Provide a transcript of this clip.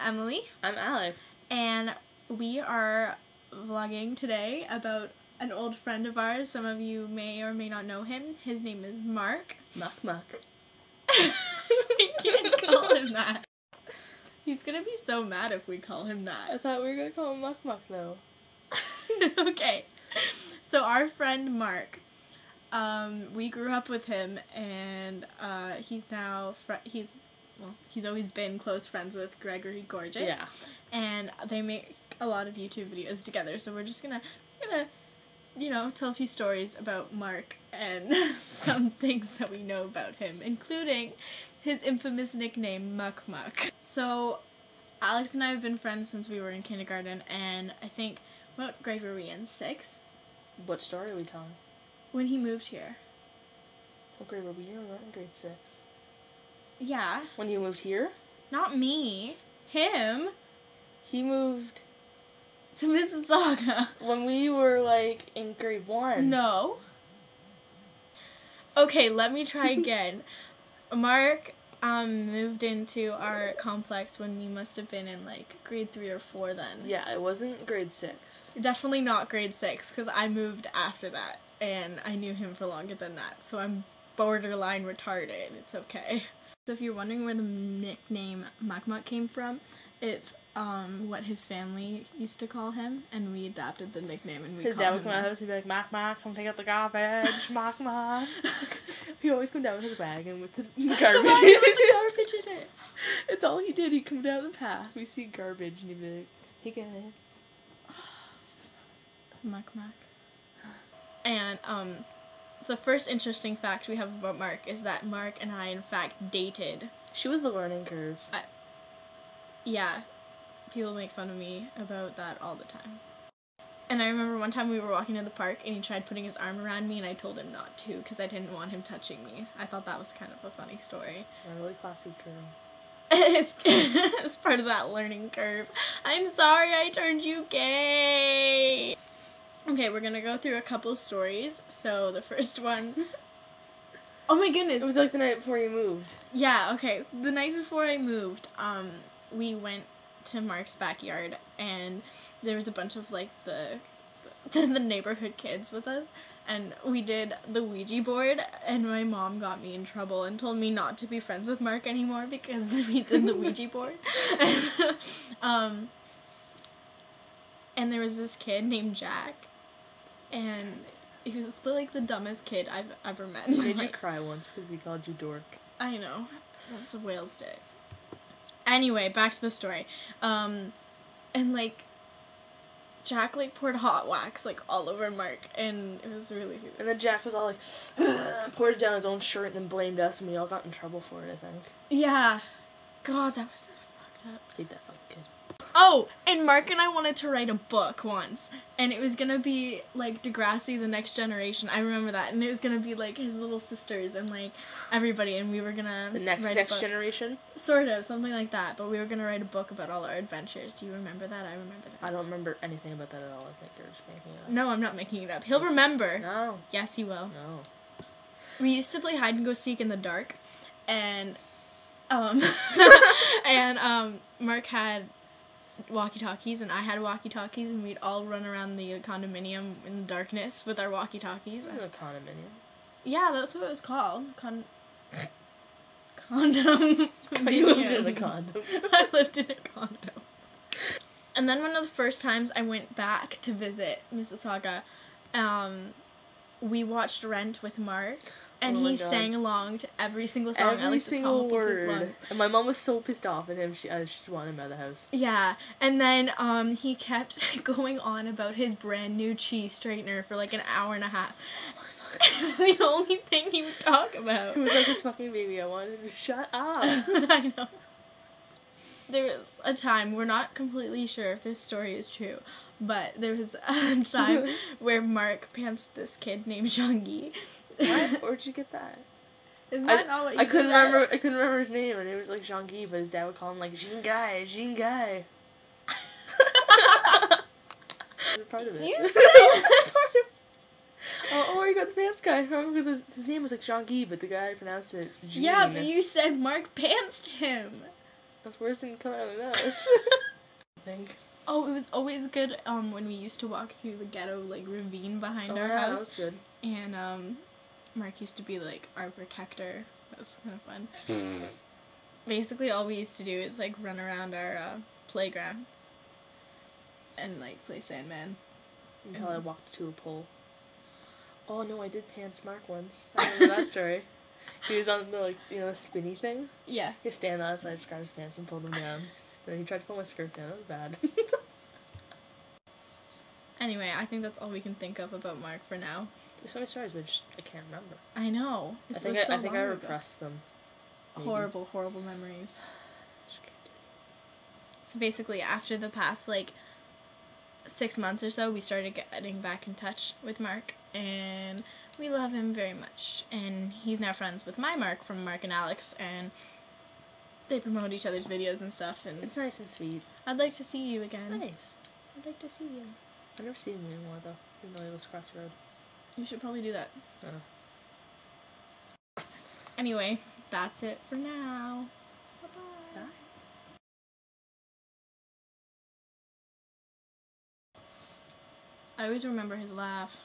Emily. I'm Alex. And we are vlogging today about an old friend of ours. Some of you may or may not know him. His name is Mark. Muck. We can't call him that. He's gonna be so mad if we call him I that. thought we were gonna call him Muck though. Okay. So our friend Mark, we grew up with him, and he's now he's always been close friends with Gregory Gorgeous. Yeah. And they make a lot of YouTube videos together. So we're just gonna tell a few stories about Mark and some things that we know about him, including his infamous nickname Muck. So Alex and I have been friends since we were in kindergarten, and I think, what grade were we in? 6? What story are we telling? When he moved here. What grade were we in? We weren't in grade 6. Yeah. When you moved here? Not me. Him. He moved To Mississauga. when we were like in grade 1. No. Okay, let me try again. Mark moved into our complex when we must have been in like grade 3 or 4 then. Yeah, it wasn't grade 6. Definitely not grade 6, because I moved after that, and I knew him for longer than that, so I'm borderline retarded. It's okay. So if you're wondering where the nickname Muck came from, it's what his family used to call him, and we adopted the nickname, and we His call dad him would come out of the house and be like, Mac, come take out the garbage, Mac. He'd always come down with his wagon with the garbage. With the garbage in it. It's all he did. He'd come down the path. We see garbage and he'd be like, hey guys. Muck. And the first interesting fact we have about Mark is that Mark and I in fact dated. She was the learning curve. Yeah, people make fun of me about that all the time. And I remember one time we were walking to the park and he tried putting his arm around me, and I told him not to because I didn't want him touching me. I thought that was kind of a funny story. A really classy girl. It's part of that learning curve. I'm sorry I turned you gay. Okay, we're gonna go through a couple stories. So the first one... Oh my goodness. It was like the night before you moved. Yeah, okay. The night before I moved, we went to Mark's backyard, and there was a bunch of like the neighborhood kids with us, and we did the Ouija board, and my mom got me in trouble and told me not to be friends with Mark anymore because we did the Ouija board. And there was this kid named Jack, and he was like the dumbest kid I've ever met in my life. Made you cry once because he called you dork. I know. That's a whale's dick. Anyway, back to the story. And like, Jack like poured hot wax like all over Mark, and it was really good. And then Jack was all like, poured it down his own shirt and then blamed us, and we all got in trouble for it, I think. Yeah. God, that was so fucked up. Hate that fucking kid. Oh, and Mark and I wanted to write a book once, and it was gonna be like Degrassi, The Next Generation. I remember that, and it was gonna be like his little sisters and like everybody, and we were gonna The next generation? Sort of, something like that. But we were gonna write a book about all our adventures. Do you remember that? I remember that. I don't remember anything about that at all. I think you're just making it up. No, I'm not making it up. He'll remember. No. Yes, he will. No. We used to play hide and go seek in the dark, and Mark had walkie-talkies and I had walkie-talkies, and we'd all run around the condominium in the darkness with our walkie-talkies. This is a condominium. Yeah, that's what it was called. Condom. You lived in a condom. I lived in a condo. And then one of the first times I went back to visit Mississauga, we watched Rent with Mark. And he sang along to every single song. Every single word. Of his lungs. And my mom was so pissed off at him, she wanted him out of the house. Yeah, and then he kept going on about his brand new cheese straightener for like an hour and a half. It was the only thing he would talk about. It was like his fucking baby. I wanted him to shut up. I know. There was a time, we're not completely sure if this story is true, but there was a time where Mark pantsed this kid named Jean-Guy. What? Where'd you get that? Isn't that not what you I couldn't said? remember. I couldn't remember his name, and it was like Jean-Guy, but his dad would call him like Jean Guy. Part of it. You said Oh, you got the pants guy. I remember because his name was like Jean-Guy, but the guy pronounced it Jean. Yeah, but you said Mark pantsed him. Those words didn't come out of my mouth. I think. Oh, it was always good when we used to walk through the ghetto, like, ravine behind our That house. was good. And Mark used to be, like, our protector. That was kind of fun. Basically, all we used to do is, like, run around our playground and, like, play Sandman. Until I walked to a pole. Oh no, I did pants Mark once. I remember that story. He was on the, like, you know, spinny thing. Yeah. He stand on it, so I just grabbed his pants and pulled them down. Then he tried to pull my skirt down. It was bad. Anyway, I think that's all we can think of about Mark for now. There's so many stories, but I can't remember. I know. I think I repressed them. Maybe. Horrible memories. So basically, after the past, like, 6 months or so, we started getting back in touch with Mark, and we love him very much. And he's now friends with my Mark from Mark and Alex, and they promote each other's videos and stuff. And it's nice and sweet. I'd like to see you again. It's nice. I'd like to see you. I've never seen him anymore, though, even though he lives across the road. You should probably do that. Oh. Anyway, that's it for now. Bye-bye. Bye. I always remember his laugh.